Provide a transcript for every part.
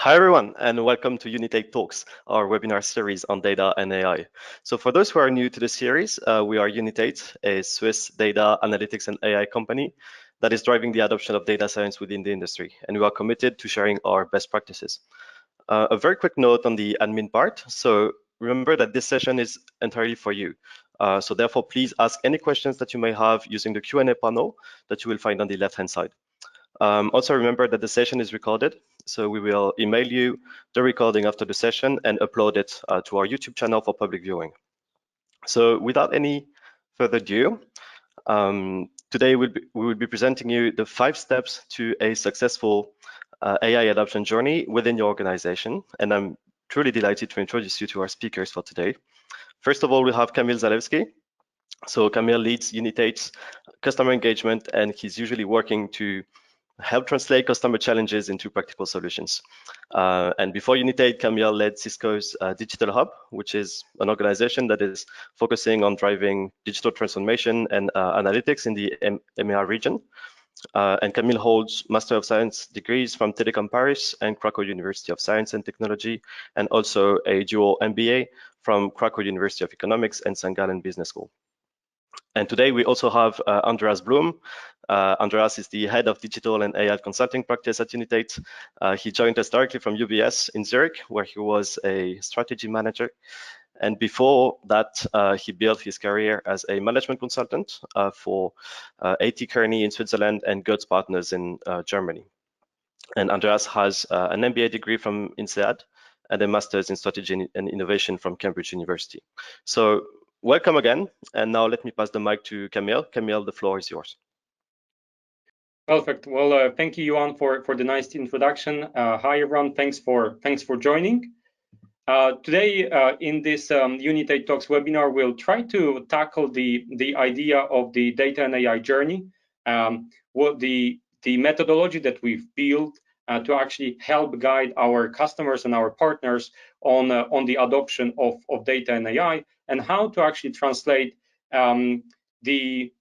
Hi everyone, and welcome to Unit8 Talks, our webinar series on data and AI. So for those who are new to the series, we are Unit8, a Swiss data analytics and AI company that is driving the adoption of data science within the industry, and we are committed to sharing our best practices. A very quick note on the admin part. So remember that this session is entirely for you. So therefore, please ask any questions that you may have using the Q&A panel that you will find on the left-hand side. Also remember that the session is recorded, so we will email you the recording after the session and upload it to our YouTube channel for public viewing. So without any further ado, today we will be presenting you the 5 steps to a successful AI adoption journey within your organization, and I'm truly delighted to introduce you to our speakers for today. First of all, we have Kamil Zalewski. So Kamil leads Unit8's customer engagement, and he's usually working to help translate customer challenges into practical solutions. And before Unit8, Kamil led Cisco's Digital Hub, which is an organization that is focusing on driving digital transformation and analytics in the EMEA region. And Kamil holds Master of Science degrees from Telecom Paris and Krakow University of Science and Technology, and also a dual MBA from Krakow University of Economics and St. Gallen Business School. And today we also have Andreas Blum. Andreas is the head of digital and AI consulting practice at Unit8. He joined us directly from UBS in Zurich, where he was a strategy manager. And before that, he built his career as a management consultant for A.T. Kearney in Switzerland and Goetz Partners in Germany. And Andreas has an MBA degree from INSEAD and a master's in strategy and innovation from Cambridge University. So welcome again, and now let me pass the mic to Kamil. Kamil, the floor is yours. Perfect. Well, thank you, Johan, for the nice introduction. Hi, everyone. Thanks for joining. Today, in this Unit8 Talks webinar, we'll try to tackle the idea of the data and AI journey, what the methodology that we've built to actually help guide our customers and our partners on the adoption of data and AI, and how to actually translate the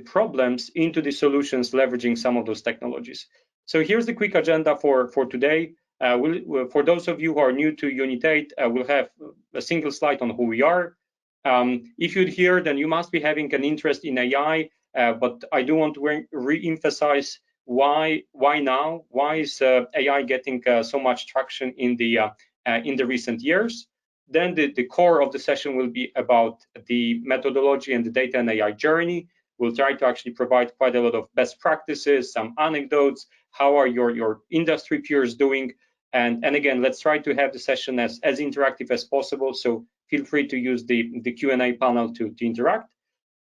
problems into the solutions leveraging some of those technologies. So here's the quick agenda for today. For those of you who are new to Unit8, we'll have a single slide on who we are. If you're here, then you must be having an interest in AI, but I do want to re-emphasize why now? Why is AI getting so much traction in the recent years? Then the core of the session will be about the methodology and the data and AI journey. We'll try to actually provide quite a lot of best practices, some anecdotes. How are your industry peers doing? And again, let's try to have the session as interactive as possible. So feel free to use the Q&A panel to interact.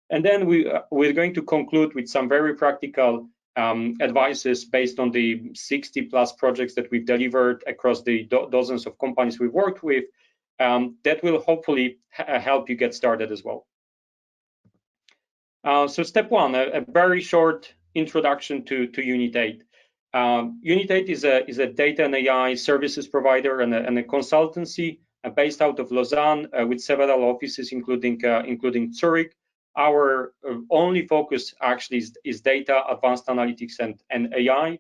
And then we're going to conclude with some very practical advices based on the 60+ projects that we've delivered across the dozens of companies we've worked with. That will hopefully help you get started as well. So step one, a very short introduction to Unit8. Unit8 is a data and AI services provider and a consultancy based out of Lausanne with several offices, including Zurich. Our only focus actually is data, advanced analytics, and AI.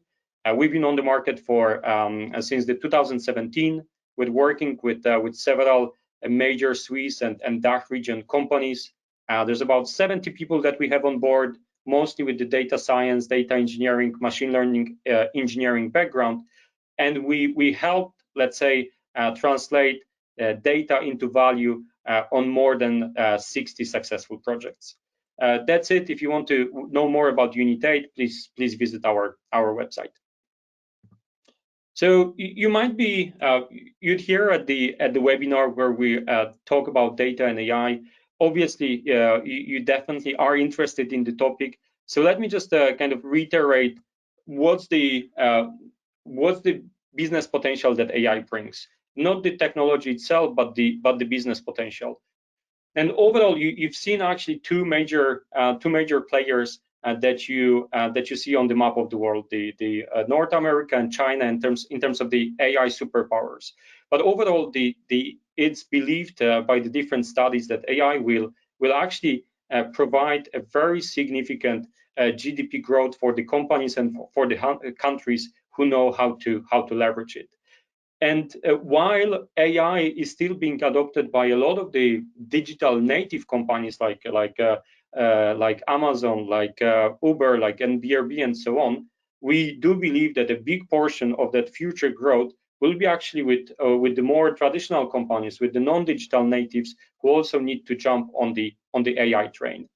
We've been on the market for since 2017. We're working with several major Swiss and DACH region companies. There's about 70 people that we have on board, mostly with the data science, data engineering, machine learning engineering background. And we help, let's say, translate data into value on more than 60 successful projects. That's it. If you want to know more about Unit8, please visit our website. So you might be you'd hear at the webinar where we talk about data and AI. Obviously, you definitely are interested in the topic. So let me just kind of reiterate what's the business potential that AI brings. Not the technology itself, but the business potential. And overall, you've seen actually two major players that you see on the map of the world: the North America and China in terms of the AI superpowers. But overall, it's believed by the different studies that AI will actually provide a very significant GDP growth for the companies and for the countries who know how to leverage it. And while AI is still being adopted by a lot of the digital native companies like Amazon, like Uber, like NBRB, and so on, we do believe that a big portion of that future growth will be actually with the more traditional companies, with the non-digital natives, who also need to jump on the AI train.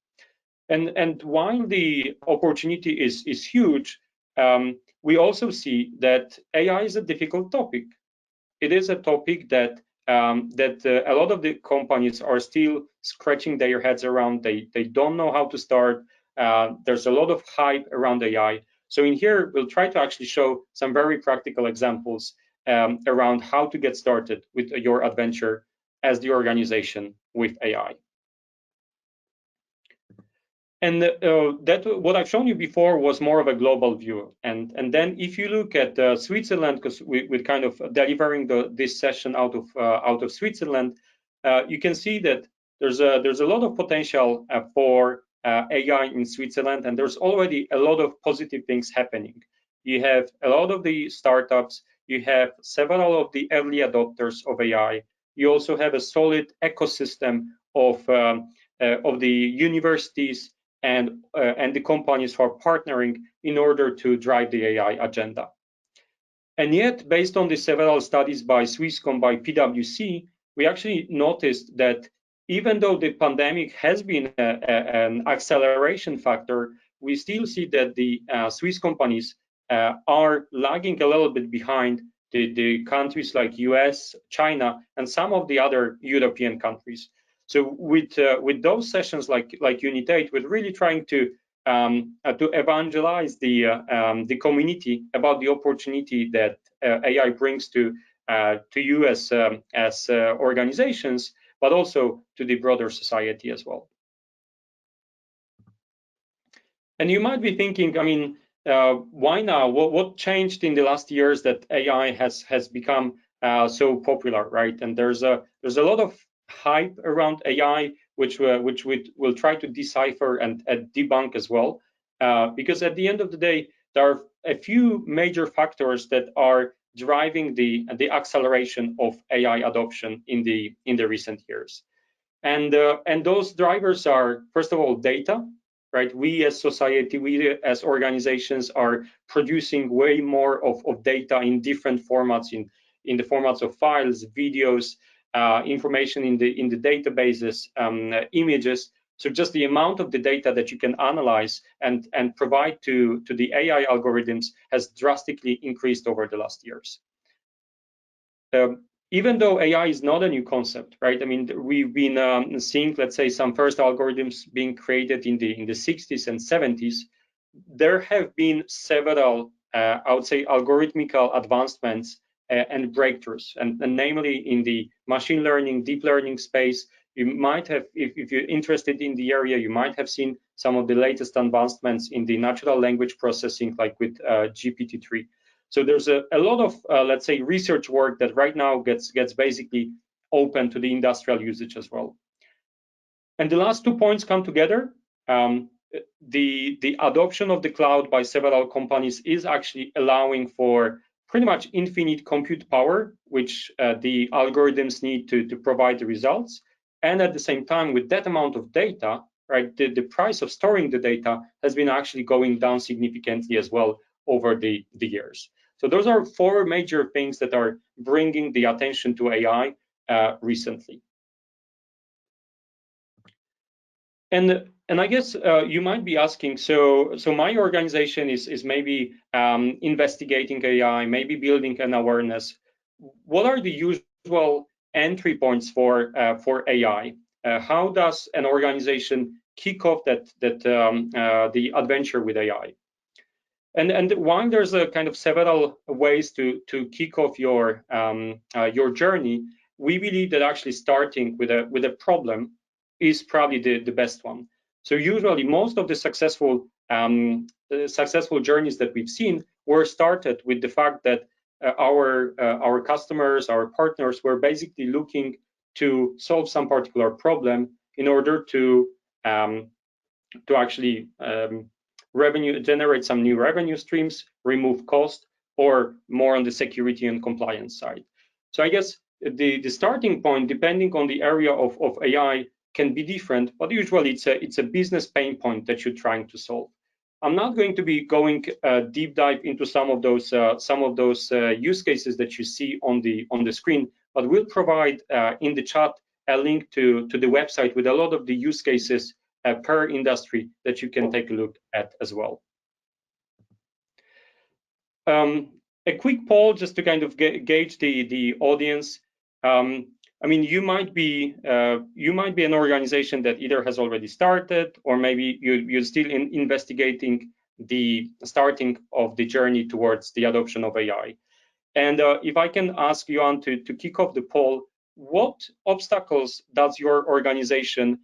And while the opportunity is huge, we also see that AI is a difficult topic. It is a topic that a lot of the companies are still scratching their heads around. They don't know how to start. There's a lot of hype around AI. So in here, we'll try to actually show some very practical examples around how to get started with your adventure as the organization with AI. And that what I've shown you before was more of a global view. And then if you look at Switzerland, because we're kind of delivering this session out of Switzerland, you can see that there's a lot of potential for AI in Switzerland, and there's already a lot of positive things happening. You have a lot of the startups, you have several of the early adopters of AI. You also have a solid ecosystem of the universities and the companies who are partnering in order to drive the AI agenda. And yet, based on the several studies by Swisscom, by PwC, we actually noticed that even though the pandemic has been an acceleration factor, we still see that the Swiss companies are lagging a little bit behind the countries like US, China, and some of the other European countries. So with those sessions like Unit8, we're really trying to evangelize the community about the opportunity that AI brings to you as organizations, but also to the broader society as well. And you might be thinking, I mean, why now? What changed in the last years that AI has become so popular, right? And there's a lot of hype around AI, which we'll try to decipher and debunk as well, because at the end of the day, there are a few major factors that are driving the acceleration of AI adoption in the recent years, and those drivers are, first of all, data. Right, we as society, we as organizations are producing way more of data in different formats, in the formats of files, videos, information in the databases, images. So just the amount of the data that you can analyze and provide to the AI algorithms has drastically increased over the last years. Even though AI is not a new concept, right? I mean, we've been seeing, let's say, some first algorithms being created in the 60s and 70s. There have been several, I would say, algorithmical advancements and breakthroughs, and namely in the machine learning, deep learning space. You might have, if you're interested in the area, you might have seen some of the latest advancements in the natural language processing, like with GPT-3. So there's a lot of, let's say, research work that right now gets basically open to the industrial usage as well. And the last 2 points come together. The adoption of the cloud by several companies is actually allowing for pretty much infinite compute power, which the algorithms need to provide the results. And at the same time, with that amount of data, right, the price of storing the data has been actually going down significantly as well over the years. So those are 4 major things that are bringing the attention to AI recently. And I guess you might be asking, so my organization is maybe investigating AI, maybe building an awareness. What are the usual entry points for AI? How does an organization kick off the adventure with AI? And while there's a kind of several ways to kick off your journey, we believe that actually starting with a problem is probably the best one. So usually most of the successful journeys that we've seen were started with the fact that our customers, our partners were basically looking to solve some particular problem in order to actually generate some new revenue streams, remove cost, or more on the security and compliance side. So I guess the starting point, depending on the area of AI, can be different, but usually it's a business pain point that you're trying to solve. I'm not going to be going deep dive into some of those use cases that you see on the screen, but we'll provide in the chat a link to the website with a lot of the use cases per industry that you can take a look at as well. A quick poll just to kind of gauge the audience. I mean, you might be an organization that either has already started, or maybe you're still investigating the starting of the journey towards the adoption of AI. And if I can ask Johan to kick off the poll, what obstacles does your organization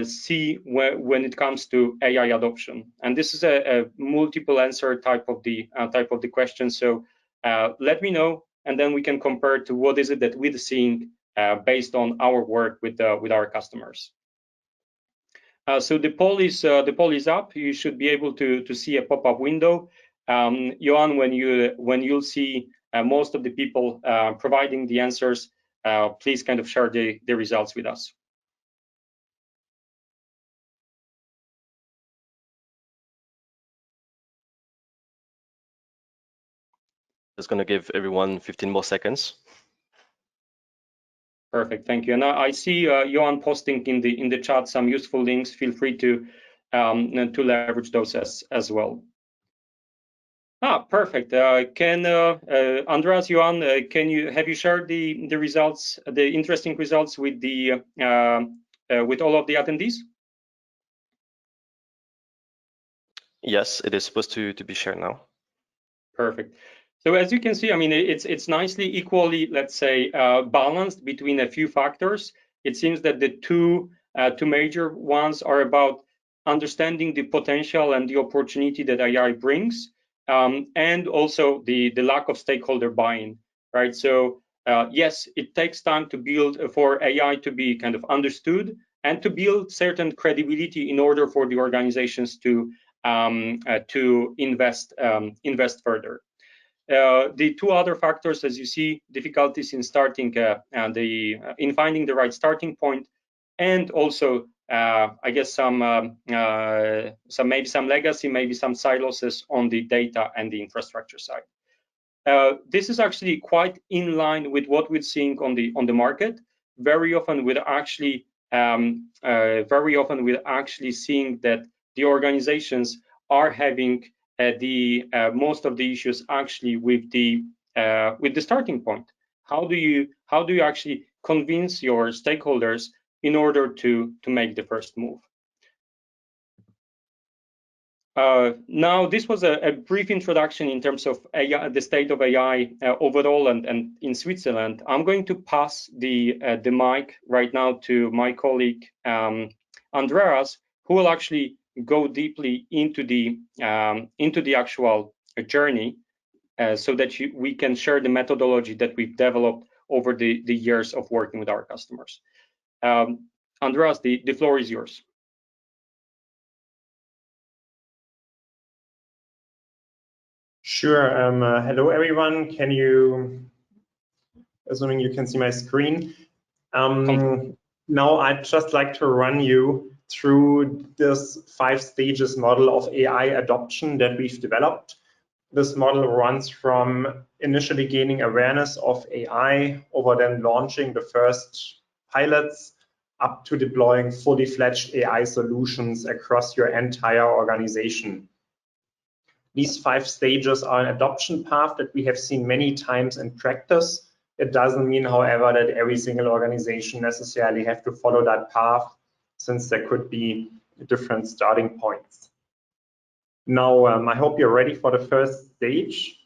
see when it comes to AI adoption? And this is a multiple answer type of the question. So let me know, and then we can compare to what is it that we're seeing based on our work with our customers. So the poll is up. You should be able to see a pop-up window. Johan, when you'll see most of the people providing the answers, please kind of share the results with us. Just going to give everyone 15 more seconds. Perfect, thank you. And I see Johan posting in the chat some useful links. Feel free to leverage those as well. Perfect. Can Andreas, Johan, have you shared the results, the interesting results with all of the attendees? Yes, it is supposed to be shared now. Perfect. So as you can see, I mean, it's nicely equally, let's say, balanced between a few factors. It seems that the two major ones are about understanding the potential and the opportunity that AI brings, and also the lack of stakeholder buy-in, right? So yes, it takes time to build for AI to be kind of understood and to build certain credibility in order for the organizations to invest further. The two other factors, as you see, difficulties in starting in finding the right starting point, and also I guess maybe some legacy, maybe some silos on the data and the infrastructure side. This is actually quite in line with what we're seeing on the market. Very often we're actually seeing that the organizations are having most of the issues actually with the starting point. How do you actually convince your stakeholders in order to make the first move? Now, this was a brief introduction in terms of AI, the state of AI overall and in Switzerland. I'm going to pass the mic right now to my colleague Andreas, who will actually go deeply into the actual journey, so that we can share the methodology that we've developed over the years of working with our customers. Andreas, the floor is yours. Sure. Hello, everyone. Assuming you can see my screen. Now I'd just like to run you through this 5 stages model of AI adoption that we've developed. This model runs from initially gaining awareness of AI, over then launching the first pilots, up to deploying fully fledged AI solutions across your entire organization. These 5 stages are an adoption path that we have seen many times in practice. It doesn't mean, however, that every single organization necessarily have to follow that path, since there could be different starting points. Now, I hope you're ready for the first stage.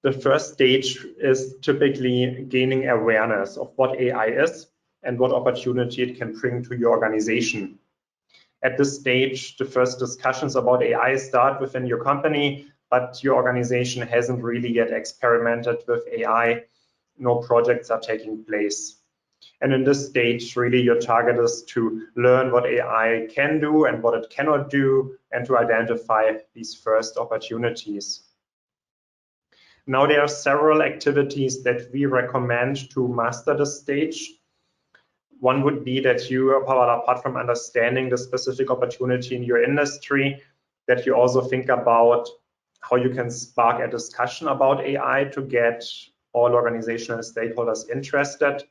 The first stage is typically gaining awareness of what AI is and what opportunity it can bring to your organization. At this stage, the first discussions about AI start within your company, but your organization hasn't really yet experimented with AI. No projects are taking place. And in this stage, really your target is to learn what AI can do and what it cannot do, and to identify these first opportunities. Now there are several activities that we recommend to master this stage. One would be that you, apart from understanding the specific opportunity in your industry, that you also think about how you can spark a discussion about AI to get all organizational stakeholders interested.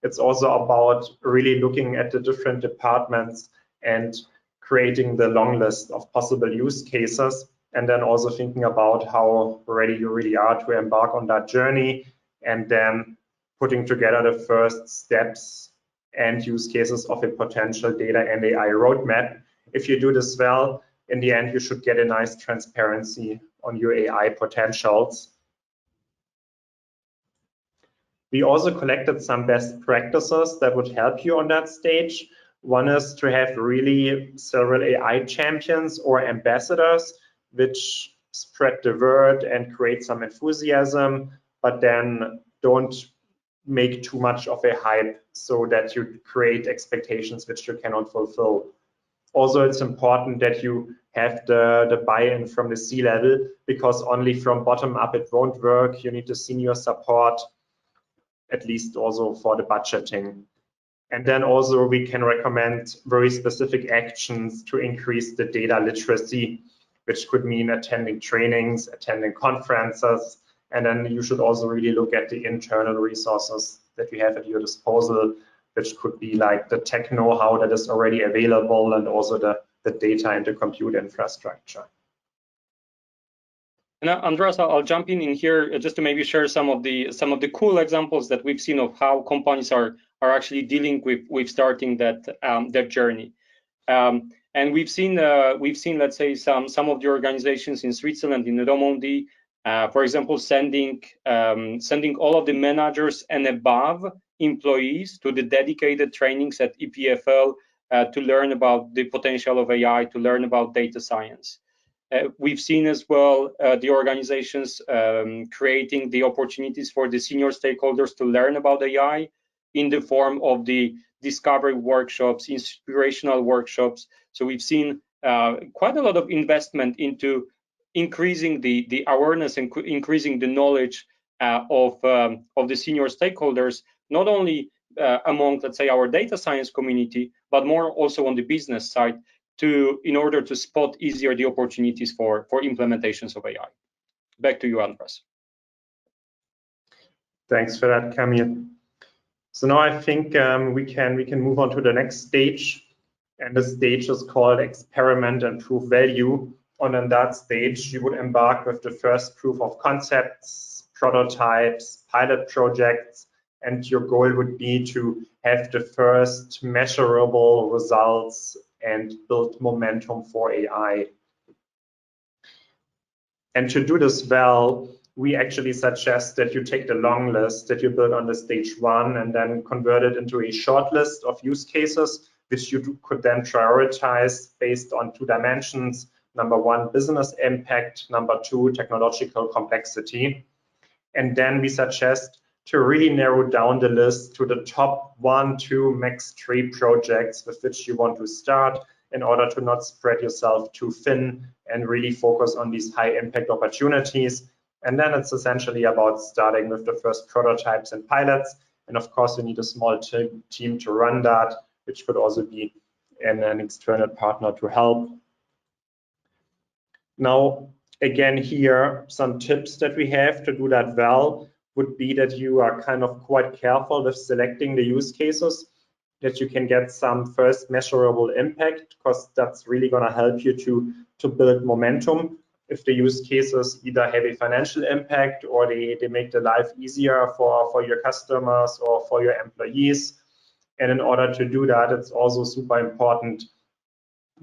It's also about really looking at the different departments and creating the long list of possible use cases, and then also thinking about how ready you really are to embark on that journey, and then putting together the first steps and use cases of a potential data and AI roadmap. If you do this well, in the end, you should get a nice transparency on your AI potentials. We also collected some best practices that would help you on that stage. One is to have really several AI champions or ambassadors, which spread the word and create some enthusiasm, but then don't make too much of a hype so that you create expectations which you cannot fulfill. Also, it's important that you have the buy-in from the C-level, because only from bottom up it won't work. You need the senior support, at least also for the budgeting. And then also we can recommend very specific actions to increase the data literacy, which could mean attending trainings, attending conferences, and then you should also really look at the internal resources that you have at your disposal, which could be like the tech know-how that is already available, and also the data and the compute infrastructure. And Andreas, I'll jump in here just to maybe share some of the cool examples that we've seen of how companies are actually dealing with starting that journey. And we've seen let's say some of the organizations in Switzerland, in Romandie, for example, sending all of the managers and above employees to the dedicated trainings at EPFL to learn about the potential of AI, to learn about data science. We've seen as well the organizations creating the opportunities for the senior stakeholders to learn about AI in the form of the discovery workshops, inspirational workshops. So we've seen quite a lot of investment into increasing the awareness and increasing the knowledge of the senior stakeholders, not only among, let's say, our data science community, but more also on the business side, in order to spot easier the opportunities for implementations of AI. Back to you, Andreas. Thanks for that, Camille. So now I think we can move on to the next stage, and the stage is called experiment and prove value. And on that stage, you would embark with the first proof of concepts, prototypes, pilot projects, and your goal would be to have the first measurable results and build momentum for AI. And to do this well, we actually suggest that you take the long list that you build on the stage one and then convert it into a short list of use cases, which you could then prioritize based on two dimensions. Number one, business impact. Number two, technological complexity. And then we suggest to really narrow down the list to the top 1, 2, max 3 projects with which you want to start, in order to not spread yourself too thin and really focus on these high impact opportunities. And then it's essentially about starting with the first prototypes and pilots. And of course, you need a small team to run that, which could also be an external partner to help. Now, again, here, some tips that we have to do that well would be that you are kind of quite careful with selecting the use cases, that you can get some first measurable impact, because that's really going to help you to build momentum. If the use cases either have a financial impact or they make the life easier for your customers or for your employees. And in order to do that, it's also super important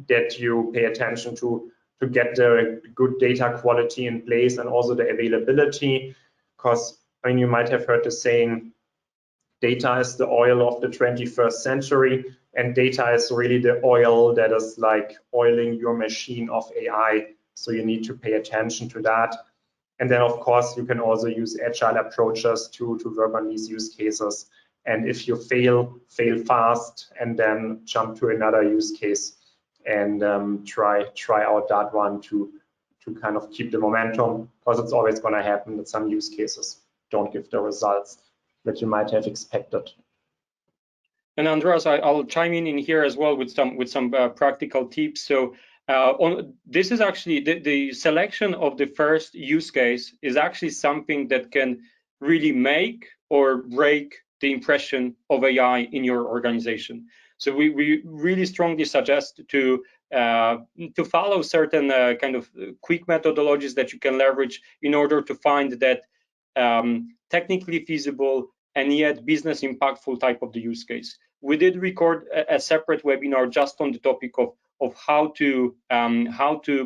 that you pay attention to get the good data quality in place, and also the availability, because I mean, you might have heard the saying, data is the oil of the 21st century, and data is really the oil that is like oiling your machine of AI. So you need to pay attention to that. And then, of course, you can also use agile approaches to work on these use cases And if you fail fast, and then jump to another use case and try out that one to kind of keep the momentum, because it's always going to happen that some use cases don't give the results that you might have expected. And Andreas, I'll chime in here as well with some practical tips. So this is actually the selection of the first use case is actually something that can really make or break the impression of AI in your organization. So we really strongly suggest to follow certain kind of quick methodologies that you can leverage in order to find that technically feasible and yet business impactful type of the use case. We did record a separate webinar just on the topic of how to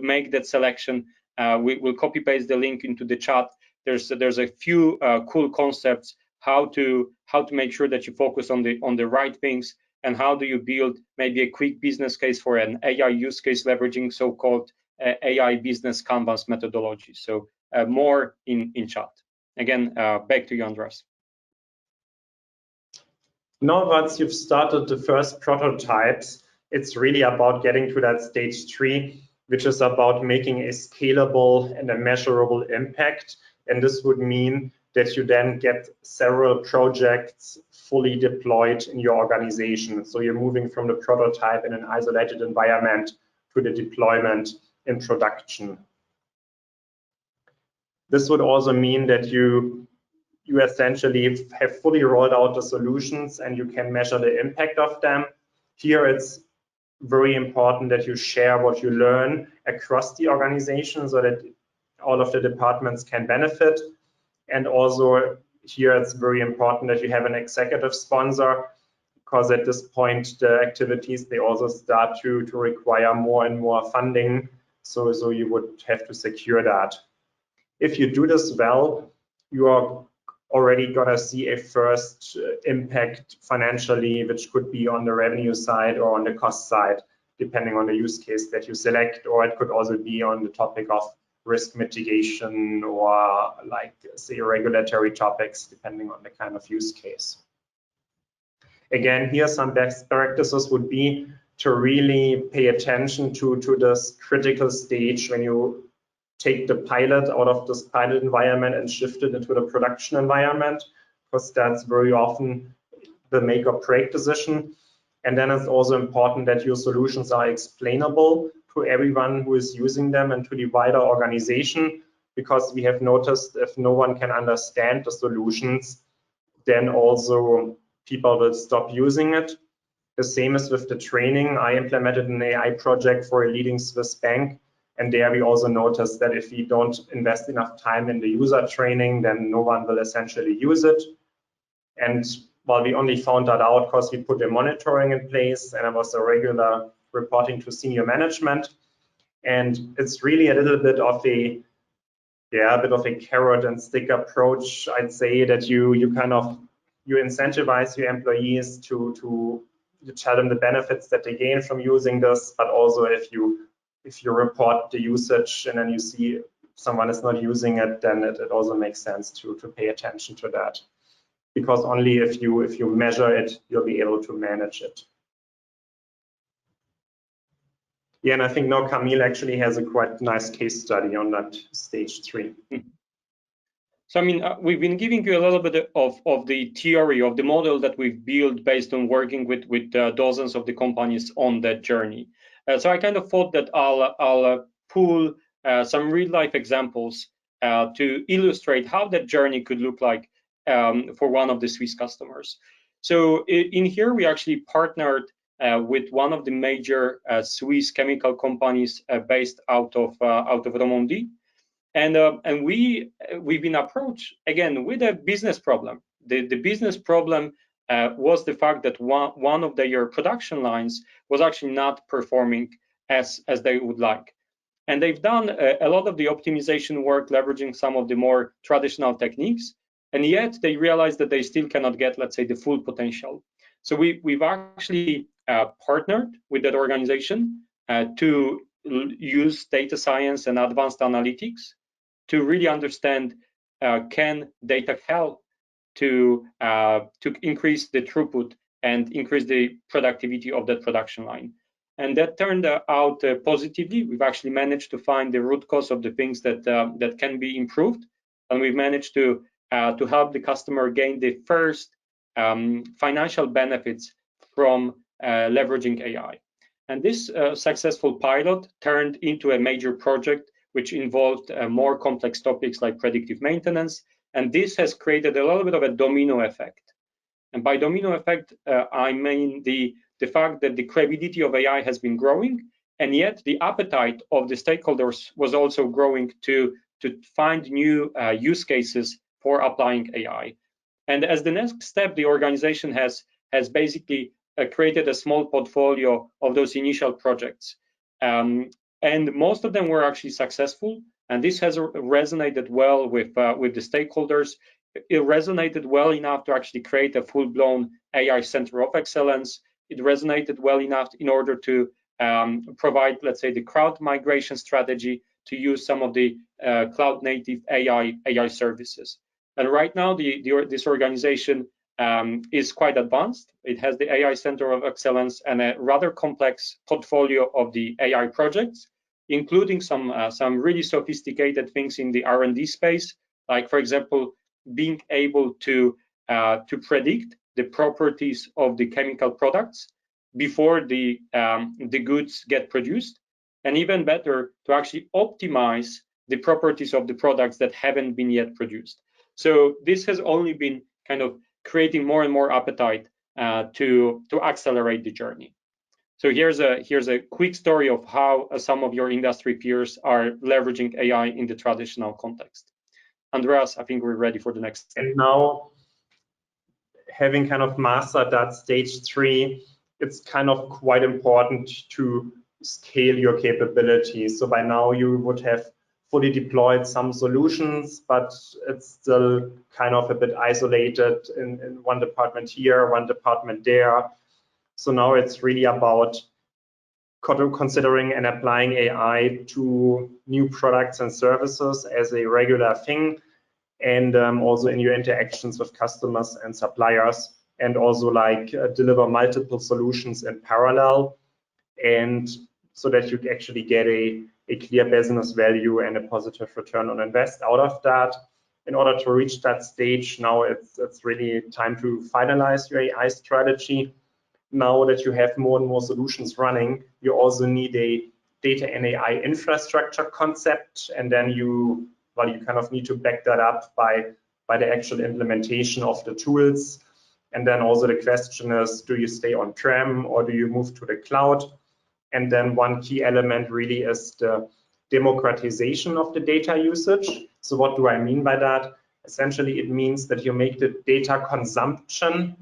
make that selection. We'll copy paste the link into the chat. There's a few cool concepts how to make sure that you focus on the right things, and how do you build maybe a quick business case for an AI use case leveraging so-called AI business canvas methodology. So more in chat. Again, back to you, Andreas. Now, once you've started the first prototypes, it's really about getting to that stage 3, which is about making a scalable and a measurable impact. And this would mean that you then get several projects fully deployed in your organization. So you're moving from the prototype in an isolated environment to the deployment in production. This would also mean that you essentially have fully rolled out the solutions and you can measure the impact of them. Here it's very important that you share what you learn across the organization so that all of the departments can benefit. And also here it's very important that you have an executive sponsor, because at this point the activities, they also start to require more and more funding. So you would have to secure that. If you do this well, you are already gonna see a first impact financially, which could be on the revenue side or on the cost side, depending on the use case that you select, or it could also be on the topic of risk mitigation or, like, say, regulatory topics, depending on the kind of use case. Again, here some best practices would be to really pay attention to this critical stage when you take the pilot out of this pilot environment and shift it into the production environment, because that's very often the make or break decision. And then it's also important that your solutions are explainable to everyone who is using them and to the wider organization, because we have noticed if no one can understand the solutions, then also people will stop using it. The same is with the training. I implemented an AI project for a leading Swiss bank, and there we also noticed that if we don't invest enough time in the user training, then no one will essentially use it. And while we only found that out because we put the monitoring in place and it was a regular reporting to senior management. And it's really a little bit of a carrot and stick approach. I'd say that you incentivize your employees to tell them the benefits that they gain from using this, but also if you report the usage and then you see someone is not using it, then it also makes sense to pay attention to that, because only if you measure it, you'll be able to manage it. Yeah, and I think now Camille actually has a quite nice case study on that stage 3. So I mean, we've been giving you a little bit of the theory of the model that we've built based on working with dozens of the companies on that journey. So I kind of thought that I'll pull some real life examples to illustrate how that journey could look like for one of the Swiss customers. So in here, we actually partnered with one of the major Swiss chemical companies based out of Romandy. And we've been approached again with a business problem. The business problem was the fact that one of their production lines was actually not performing as they would like. And they've done a lot of the optimization work, leveraging some of the more traditional techniques, and yet they realized that they still cannot get, let's say, the full potential. So we've actually partnered with that organization to use data science and advanced analytics to really understand, can data help to increase the throughput and increase the productivity of that production line. And that turned out positively. We've actually managed to find the root cause of the things that can be improved, and we've managed to help the customer gain the first financial benefits from leveraging AI. And this successful pilot turned into a major project, which involved more complex topics like predictive maintenance. And this has created a little bit of a domino effect. And by domino effect, I mean the fact that the credibility of AI has been growing, and yet the appetite of the stakeholders was also growing to find new use cases for applying AI. And as the next step, the organization has basically created a small portfolio of those initial projects. And most of them were actually successful. And this has resonated well with the stakeholders. It resonated well enough to actually create a full-blown AI center of excellence. It resonated well enough in order to provide, let's say, the cloud migration strategy to use some of the cloud-native AI services. And right now, this organization is quite advanced. It has the AI Center of Excellence and a rather complex portfolio of the AI projects, including some really sophisticated things in the R&D space, like, for example, being able to predict the properties of the chemical products before the goods get produced, and even better, to actually optimize the properties of the products that haven't been yet produced. So this has only been kind of creating more and more appetite to accelerate the journey. So here's a quick story of how some of your industry peers are leveraging AI in the traditional context. Andreas, I think we're ready for the next step. And now, having kind of mastered that stage 3, it's kind of quite important to scale your capabilities. So by now you would have fully deployed some solutions, but it's still kind of a bit isolated in one department here, one department there. So now it's really about considering and applying AI to new products and services as a regular thing, and also in your interactions with customers and suppliers, and also like deliver multiple solutions in parallel, and so that you actually get a clear business value and a positive return on invest out of that. In order to reach that stage, now it's really time to finalize your AI strategy. Now that you have more and more solutions running, you also need a data and AI infrastructure concept, and then you kind of need to back that up by the actual implementation of the tools. And then also the question is, do you stay on-prem or do you move to the cloud? And then one key element really is the democratization of the data usage. So what do I mean by that? Essentially, it means that you make the data consumption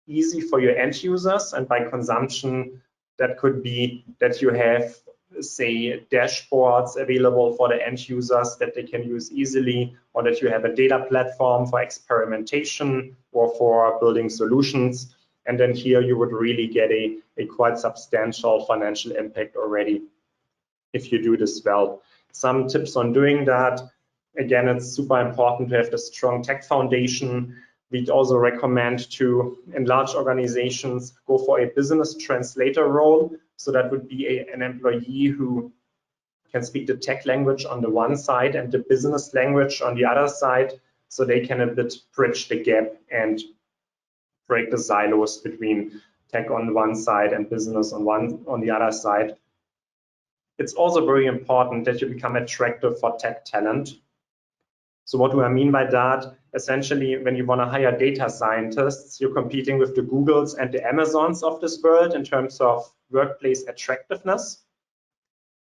easy for your end users. And by consumption, that could be that you have, say, dashboards available for the end users that they can use easily, or that you have a data platform for experimentation or for building solutions. And then here you would really get a quite substantial financial impact already if you do this well. Some tips on doing that. Again, it's super important to have the strong tech foundation. We'd also recommend to, in large organizations, go for a business translator role. So that would be an employee who can speak the tech language on the one side and the business language on the other side, so they can a bit bridge the gap and break the silos between tech on one side and business on the other side. It's also very important that you become attractive for tech talent. So what do I mean by that? Essentially, when you want to hire data scientists, you're competing with the Googles and the Amazons of this world in terms of workplace attractiveness.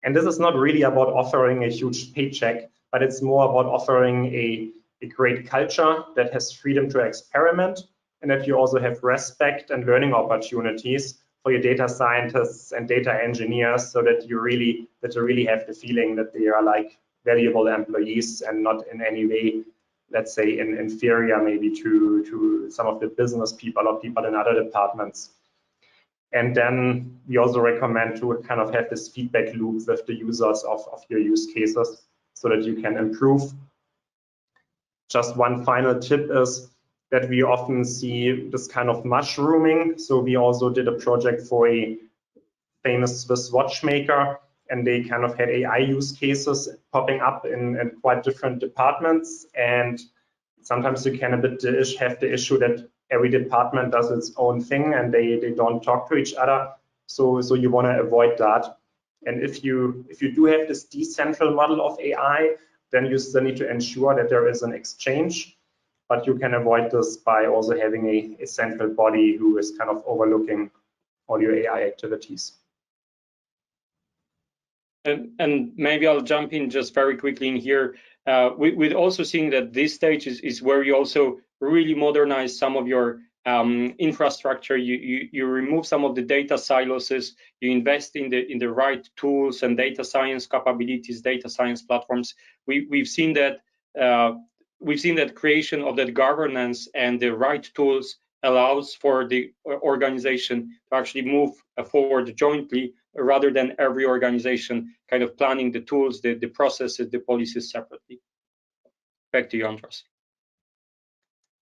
And this is not really about offering a huge paycheck, but it's more about offering a great culture that has freedom to experiment, and that you also have respect and learning opportunities for your data scientists and data engineers, so that you really have the feeling that they are like valuable employees and not in any way, let's say, inferior maybe to some of the business people or people in other departments. And then we also recommend to kind of have this feedback loop with the users of your use cases so that you can improve. Just one final tip is that we often see this kind of mushrooming. So we also did a project for a famous Swiss watchmaker, and they kind of had AI use cases popping up in quite different departments. And sometimes you can have the issue that every department does its own thing and they don't talk to each other. So you want to avoid that. And if you do have this decentral model of AI, then you still need to ensure that there is an exchange. But you can avoid this by also having a central body who is kind of overlooking all your AI activities. And maybe I'll jump in just very quickly in here. We're also seeing that this stage is where you also really modernize some of your infrastructure. You remove some of the data silos. You invest in the right tools and data science capabilities, data science platforms. We've seen that creation of that governance and the right tools allows for the organization to actually move forward jointly, rather than every organization kind of planning the tools, the processes, the policies separately. Back to you, Andras.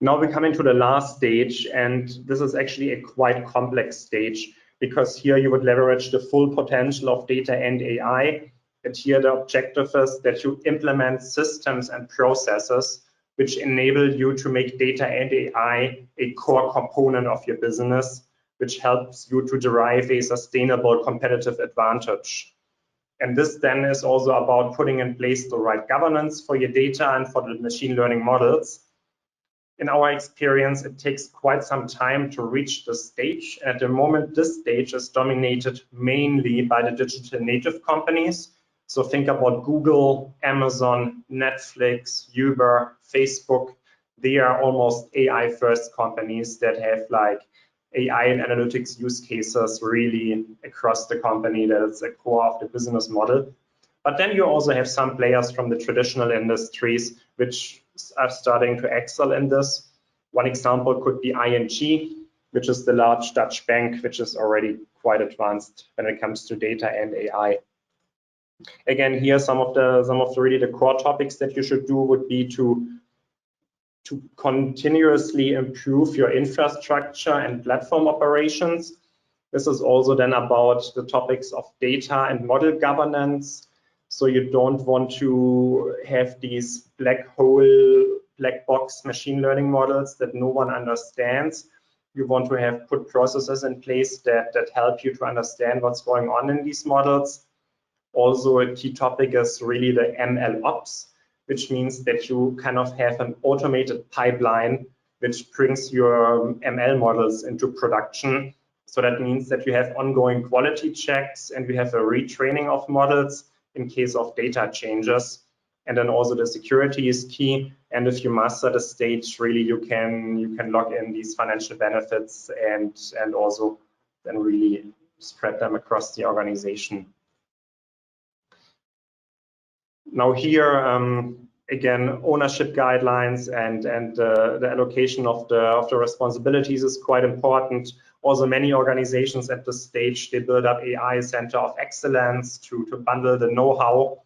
Now we're coming to the last stage, and this is actually a quite complex stage, because here you would leverage the full potential of data and AI. And here the objective is that you implement systems and processes which enable you to make data and AI a core component of your business, which helps you to derive a sustainable competitive advantage. And this then is also about putting in place the right governance for your data and for the machine learning models. In our experience, it takes quite some time to reach this stage. At the moment, this stage is dominated mainly by the digital native companies. So think about Google, Amazon, Netflix, Uber, Facebook. They are almost AI first companies that have like AI and analytics use cases really across the company. That's a core of the business model. But then you also have some players from the traditional industries which are starting to excel in this. One example could be ING, which is the large Dutch bank, which is already quite advanced when it comes to data and AI. Again, here some of the really the core topics that you should do would be to continuously improve your infrastructure and platform operations. This is also then about the topics of data and model governance. So you don't want to have these black box machine learning models that no one understands. You want to have put processes in place that help you to understand what's going on in these models. Also, a key topic is really the ML ops, which means that you kind of have an automated pipeline which brings your ML models into production. So that means that you have ongoing quality checks and we have a retraining of models in case of data changes. And then also the security is key. And if you master the stage, really you can log in these financial benefits and also then really spread them across the organization. Now here, again, ownership guidelines and the allocation of the responsibilities is quite important. Also, many organizations at this stage, they build up AI center of excellence to bundle the know-how.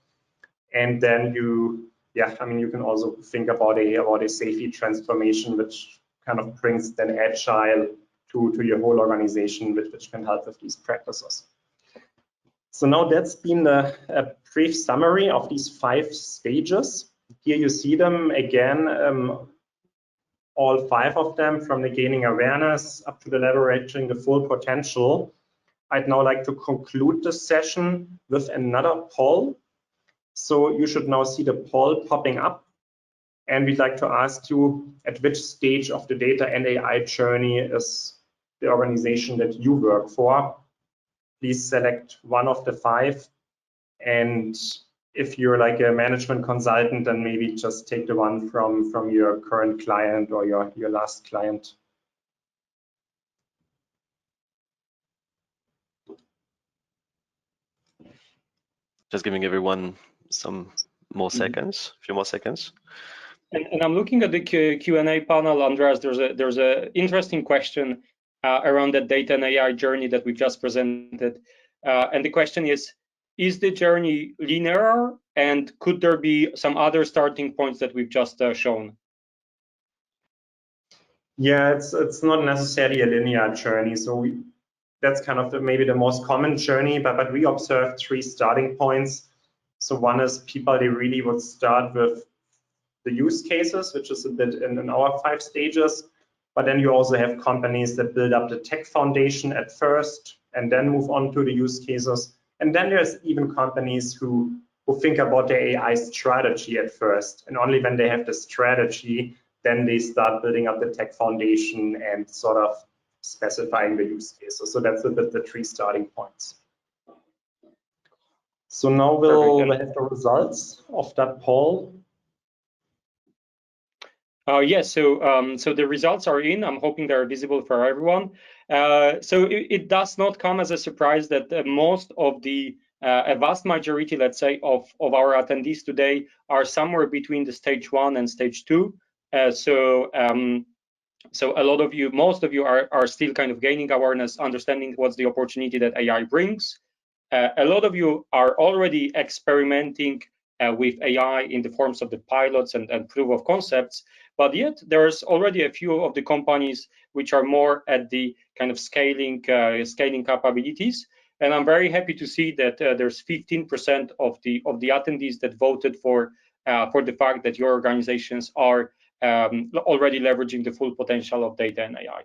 And then you can also think about a safety transformation, which kind of brings then agile to your whole organization, which can help with these practices. So now that's been a brief summary of these 5 stages. Here you see them again, all 5 of them, from the gaining awareness up to the leveraging the full potential. I'd now like to conclude this session with another poll. So you should now see the poll popping up. And we'd like to ask you, at which stage of the data and AI journey is the organization that you work for? Please select one of the 5. And if you're like a management consultant, then maybe just take the one from your current client or your last client. Just giving everyone some more seconds, a few more seconds. And I'm looking at the Q&A panel, Andreas. There's a interesting question around that data and AI journey that we just presented. And the question is the journey linear, and could there be some other starting points that we've just shown? Yeah, it's not necessarily a linear journey. So that's kind of maybe the most common journey, but we observed 3 starting points. So one is people, they really would start with the use cases, which is a bit in our 5 stages. But then you also have companies that build up the tech foundation at first and then move on to the use cases. And then there's even companies who think about their AI strategy at first. And only when they have the strategy, then they start building up the tech foundation and sort of specifying the use cases. So that's a bit the 3 starting points. So now we'll have the results of that poll. Yes, so the results are in. I'm hoping they're visible for everyone. So it does not come as a surprise that most of the a vast majority, let's say, of our attendees today are somewhere between the stage 1 and stage 2. So a lot of you, most of you are still kind of gaining awareness, understanding what's the opportunity that AI brings. A lot of you are already experimenting with AI in the forms of the pilots and proof of concepts, but yet there's already a few of the companies which are more at the kind of scaling capabilities. And I'm very happy to see that there's 15% of the attendees that voted for the fact that your organizations are already leveraging the full potential of data and AI.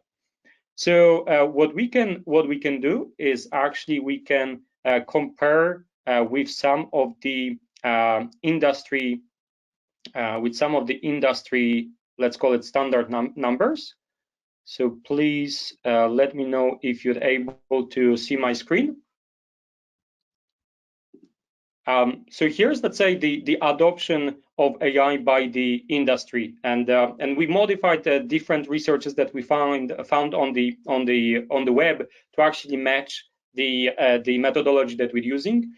So what we can do is actually we can compare with some of the industry, let's call it standard numbers. So please let me know if you're able to see my screen. So here's, let's say, the adoption of AI by the industry, and we modified the different researches that we found on the web to actually match the methodology that we're using,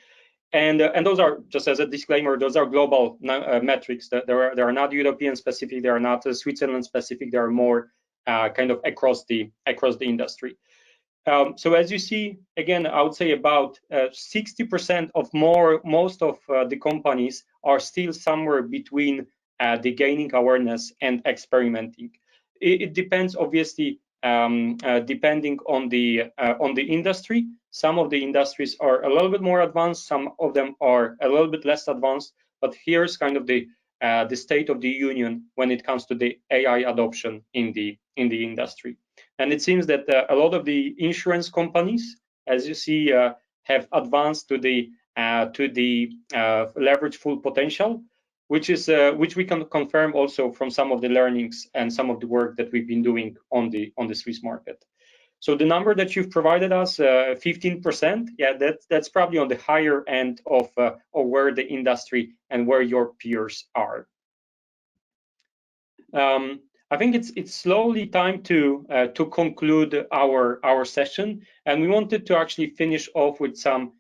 and those are, just as a disclaimer, those are global metrics. That they are not European specific, they are not Switzerland specific, they are more kind of across the industry. So as you see, again, I would say about 60% of most of the companies are still somewhere between the gaining awareness and experimenting. It depends, obviously, depending on the industry. Some of the industries are a little bit more advanced, some of them are a little bit less advanced. But here's kind of the state of the union when it comes to the AI adoption in the industry. And it seems that a lot of the insurance companies, as you see, have advanced to the leverage full potential, which we can confirm also from some of the learnings and some of the work that we've been doing on the Swiss market. So the number that you've provided us, 15%, yeah, that's probably on the higher end of where the industry and where your peers are. I think it's slowly time to conclude our session, and we wanted to actually finish off with some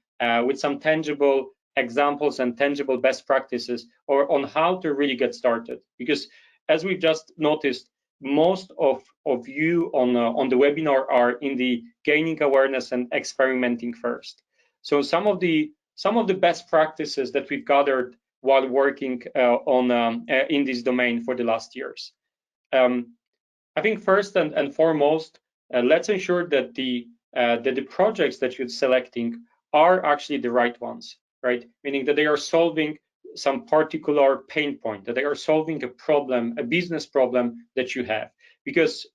tangible examples and tangible best practices or on how to really get started. Because as we've just noticed, most of you on the webinar are in the gaining awareness and experimenting first. So some of the best practices that we've gathered while working in this domain for the last years. I think first and foremost, let's ensure that the projects that you're selecting are actually the right ones, right? Meaning that they are solving some particular pain point, that they are solving a problem, a business problem that you have. Because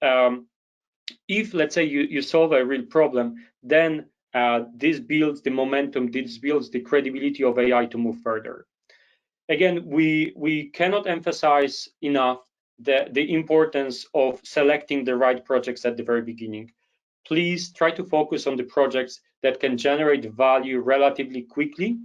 if, let's say, you solve a real problem, then this builds the momentum, this builds the credibility of AI to move further. Again, we cannot emphasize enough the importance of selecting the right projects at the very beginning. Please try to focus on the projects that can generate value relatively quickly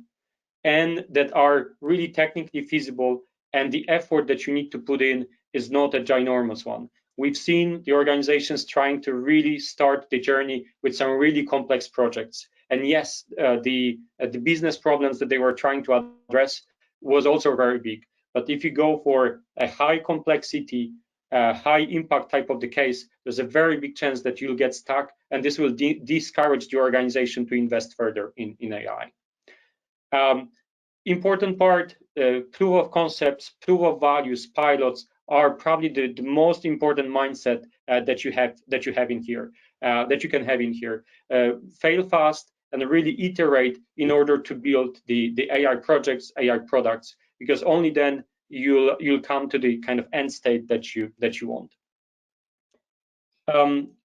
and that are really technically feasible, and the effort that you need to put in is not a ginormous one. We've seen the organizations trying to really start the journey with some really complex projects. And yes, the business problems that they were trying to address was also very big. But if you go for a high complexity, high impact type of the case, there's a very big chance that you'll get stuck, and this will discourage the organization to invest further in AI. Important part, proof of concepts, proof of values, pilots are probably the most important mindset that you have in here, that you can have in here. Fail fast and really iterate in order to build the AI projects, AI products, because only then you'll come to the kind of end state that you want.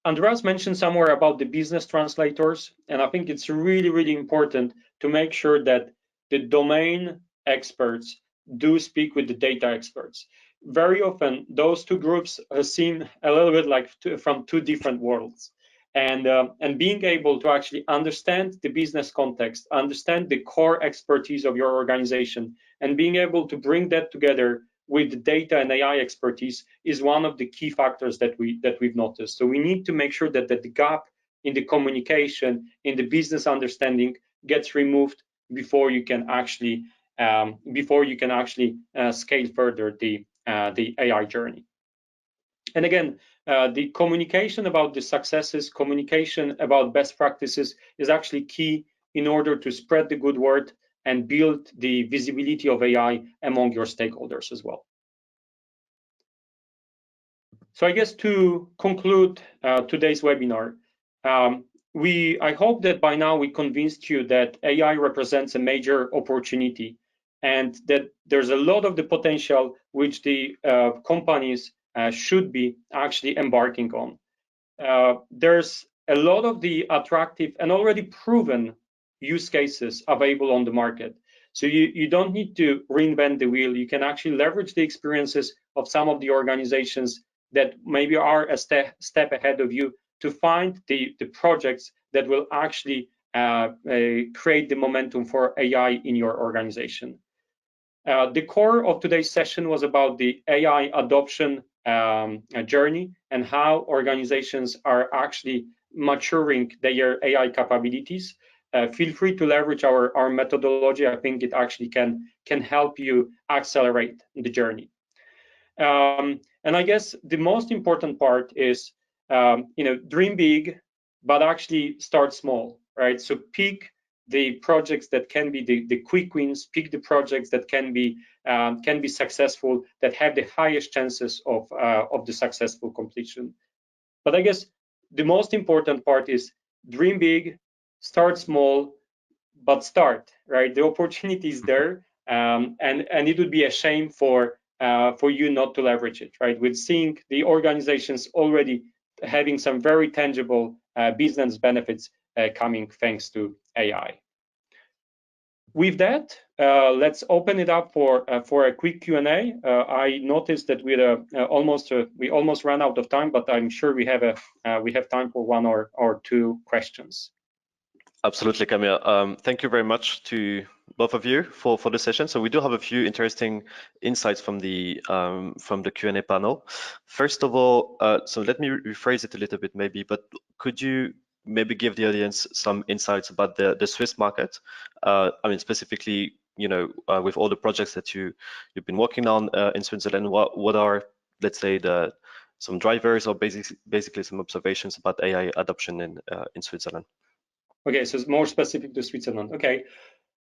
Andreas mentioned somewhere about the business translators, and I think it's really important to make sure that the domain experts do speak with the data experts. Very often, those two groups seem a little bit like from two different worlds. And being able to actually understand the business context, understand the core expertise of your organization, and being able to bring that together with the data and AI expertise is one of the key factors that we've noticed. So we need to make sure that the gap in the communication, in the business understanding, gets removed before you can actually scale further the AI journey. And again, the communication about the successes, communication about best practices is actually key in order to spread the good word and build the visibility of AI among your stakeholders as well. So I guess to conclude today's webinar, I hope that by now we convinced you that AI represents a major opportunity and that there's a lot of the potential which the companies should be actually embarking on. There's a lot of the attractive and already proven use cases available on the market. So you don't need to reinvent the wheel. You can actually leverage the experiences of some of the organizations that maybe are a step ahead of you to find the projects that will actually create the momentum for AI in your organization. The core of today's session was about the AI adoption journey and how organizations are actually maturing their AI capabilities. Feel free to leverage our methodology. I think it actually can help you accelerate the journey. And I guess the most important part is, dream big, but actually start small, right? So pick the projects that can be the quick wins, pick the projects that can be successful, that have the highest chances of the successful completion. But I guess the most important part is dream big, start small, but start, right? The opportunity is there, and it would be a shame for you not to leverage it, right? With seeing the organizations already having some very tangible business benefits coming thanks to AI. With that, let's open it up for a quick Q&A. I noticed that we almost ran out of time, but I'm sure we have time for one or two questions. Absolutely, Kamil. Thank you very much to both of you for the session. So we do have a few interesting insights from the Q&A panel. First of all, so let me rephrase it a little bit maybe, but could you maybe give the audience some insights about the Swiss market? I mean, specifically, with all the projects that you've been working on in Switzerland, what are, let's say, some drivers or basically some observations about AI adoption in Switzerland? Okay, so it's more specific to Switzerland. Okay,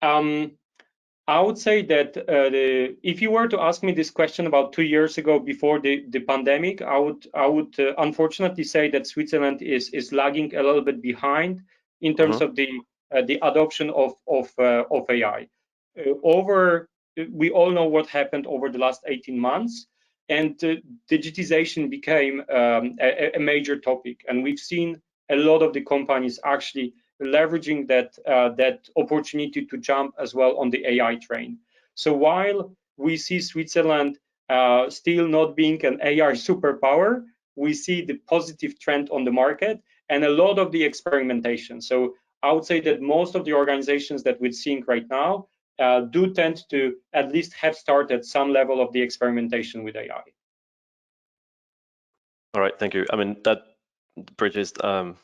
I would say that if you were to ask me this question about 2 years ago, before the pandemic, I would unfortunately say that Switzerland is lagging a little bit behind in terms of the adoption of AI. We all know what happened over the last 18 months, and digitization became a major topic, and we've seen a lot of the companies actually leveraging that opportunity to jump as well on the AI train. So while we see Switzerland still not being an AI superpower, we see the positive trend on the market and a lot of the experimentation. So I would say that most of the organizations that we're seeing right now do tend to at least have started some level of the experimentation with AI. All right, thank you. I mean, that bridges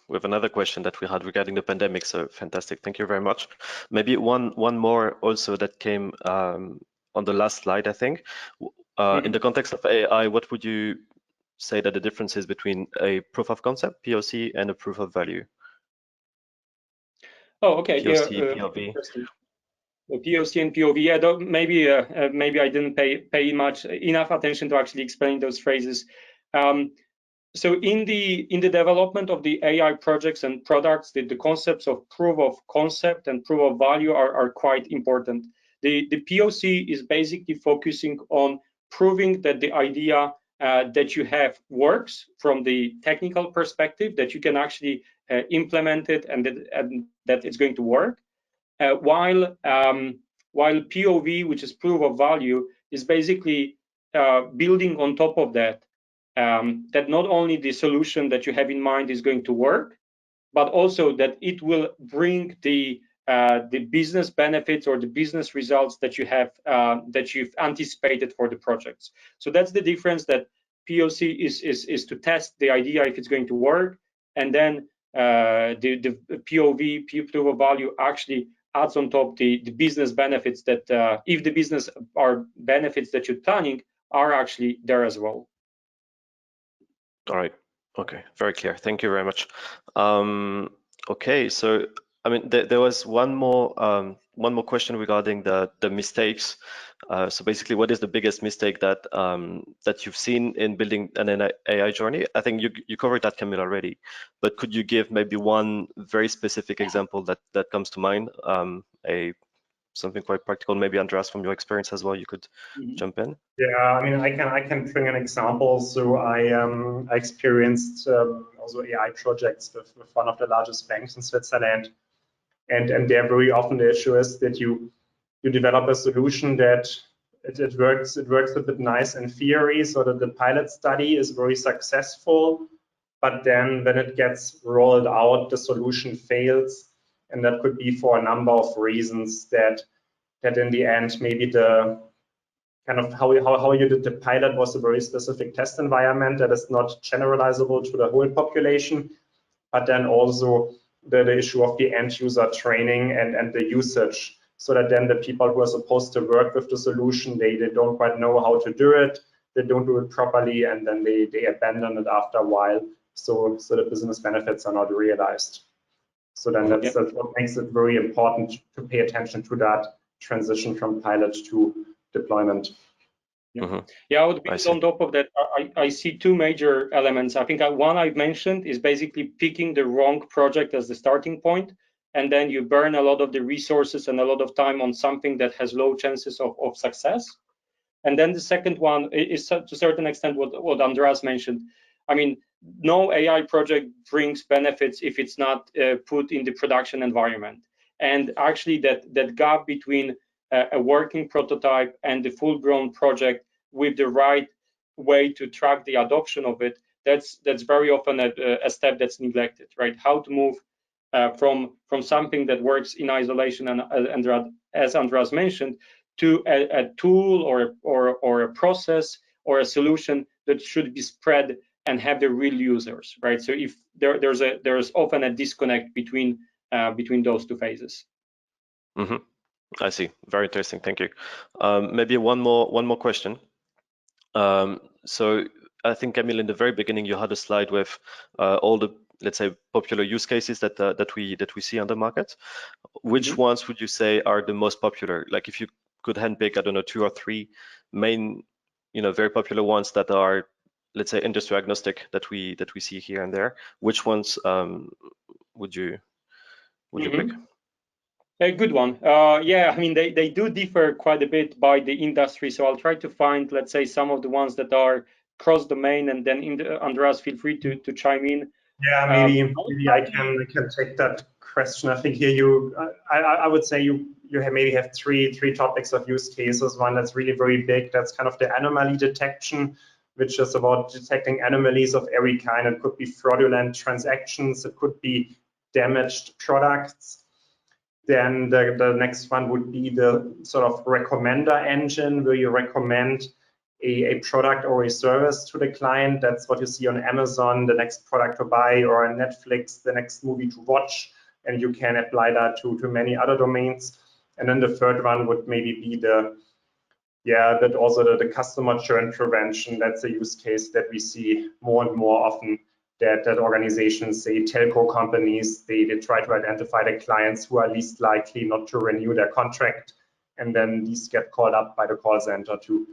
with another question that we had regarding the pandemic. So fantastic, thank you very much. Maybe one more also that came on the last slide, I think. In the context of AI, what would you say that the difference is between a proof of concept, POC, and a proof of value? Oh, okay. POC, POV. POC and POV. Yeah, maybe I didn't pay enough attention to actually explain those phrases. So in the development of the AI projects and products, the concepts of proof of concept and proof of value are quite important. The POC is basically focusing on proving that the idea that you have works from the technical perspective, that you can actually implement it and that it's going to work. While POV, which is proof of value, is basically building on top of that, that not only the solution that you have in mind is going to work, but also that it will bring the business benefits or the business results that you have that you've anticipated for the projects. So that's the difference, that POC is to test the idea if it's going to work, and then the POV, proof of value, actually adds on top the business benefits that if the business are benefits that you're planning are actually there as well. All right. Okay. Very clear. Thank you very much. Okay. So, I mean, there was one more question regarding the mistakes. So basically, what is the biggest mistake that that you've seen in building an AI journey? I think you covered that, Camille, already. But could you give maybe one very specific example that comes to mind? Something quite practical, maybe Andreas, from your experience as well, you could jump in. Yeah, I mean, I can bring an example. So I experienced also AI projects with one of the largest banks in Switzerland, and there very often the issue is that you develop a solution that it works a bit nice in theory, so that the pilot study is very successful, but then when it gets rolled out, the solution fails. And that could be for a number of reasons, that in the end, maybe the kind of how you did the pilot was a very specific test environment that is not generalizable to the whole population, but then also the issue of the end user training and the usage, so that then the people who are supposed to work with the solution, they don't quite know how to do it, they don't do it properly, and then they abandon it after a while, so the business benefits are not realized. So then that's what makes it very important to pay attention to that transition from pilot to deployment. Yeah, I would build on top of that. I see two major elements. I think one I've mentioned is basically picking the wrong project as the starting point, and then you burn a lot of the resources and a lot of time on something that has low chances of success. And then the second one is, to a certain extent, what Andreas mentioned. I mean, no AI project brings benefits if it's not put in the production environment. And actually, that gap between a working prototype and the full-grown project with the right way to track the adoption of it, that's very often a step that's neglected, right? How to move from something that works in isolation, and as Andreas mentioned, to a tool or a process or a solution that should be spread and have the real users, right? So if there's often a disconnect between those two phases. I see. Very interesting. Thank you. Maybe one more question. So I think, Camille, in the very beginning, you had a slide with all the, let's say, popular use cases that we see on the market. Which ones would you say are the most popular? Like, if you could handpick, I don't know, 2 or 3 main, very popular ones that are, let's say, industry agnostic that we see here and there. Which ones would you pick? A good one. Yeah, I mean, they do differ quite a bit by the industry. So I'll try to find, let's say, some of the ones that are cross-domain, and then Andreas, feel free to chime in. Yeah, maybe I can take that question. I think here I would say you maybe have three topics of use cases. One that's really very big, that's kind of the anomaly detection, which is about detecting anomalies of every kind. It could be fraudulent transactions, it could be damaged products. Then the next one would be the sort of recommender engine, where you recommend a product or a service to the client. That's what you see on Amazon, the next product to buy, or on Netflix, the next movie to watch. And you can apply that to many other domains. And then the third one would maybe be the customer churn prevention. That's a use case that we see more and more often, that organizations, say telco companies, they try to identify the clients who are least likely not to renew their contract, and then these get called up by the call center to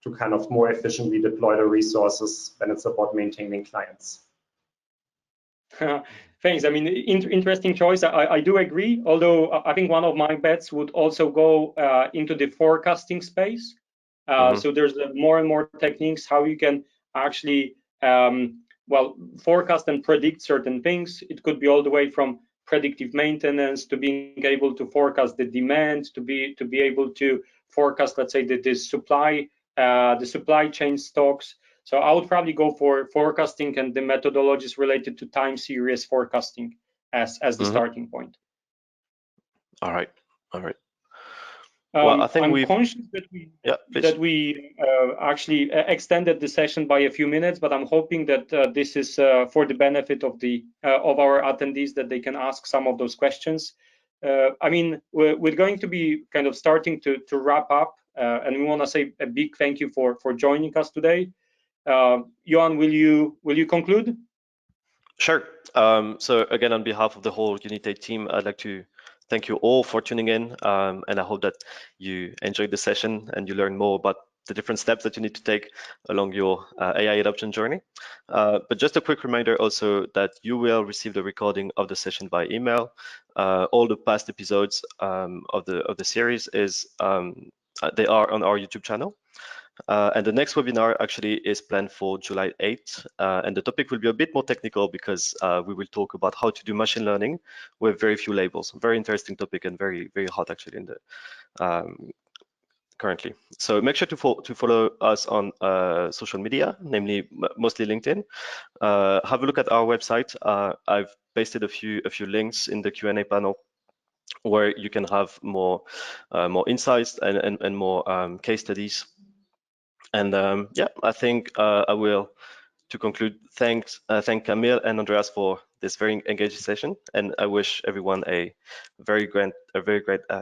to kind of more efficiently deploy the resources when it's about maintaining clients. Thanks. I mean, interesting choice. I do agree, although I think one of my bets would also go into the forecasting space. So there's more and more techniques how you can actually well, forecast and predict certain things. It could be all the way from predictive maintenance to being able to forecast the demand, to be able to forecast, let's say, the supply chain stocks. So I would probably go for forecasting and the methodologies related to time series forecasting as the starting point. All right. Well, I think I'm conscious that we actually extended the session by a few minutes, but I'm hoping that this is for the benefit of our attendees, that they can ask some of those questions. I mean, we're going to be kind of starting to wrap up, and we want to say a big thank you for joining us today. Johan, will you conclude? Sure. So again, on behalf of the whole Unit8 team, I'd like to thank you all for tuning in, and I hope that you enjoyed the session and you learned more about the different steps that you need to take along your AI adoption journey. But just a quick reminder also that you will receive the recording of the session by email. All the past episodes of the series they are on our YouTube channel. And the next webinar actually is planned for July 8th. And the topic will be a bit more technical because we will talk about how to do machine learning with very few labels. Very interesting topic and very, very hot actually in the currently. So make sure to follow us on social media, namely mostly LinkedIn. Have a look at our website. I've pasted a few links in the Q&A panel where you can have more insights and more case studies. And yeah, I think I will, to conclude, thank Camille and Andreas for this very engaging session, and I wish everyone a very great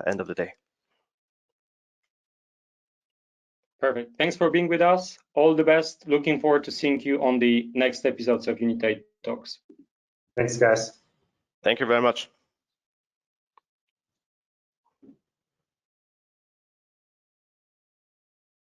end of the day. Perfect. Thanks for being with us. All the best. Looking forward to seeing you on the next episodes of Unit8 Talks. Thanks, guys. Thank you very much.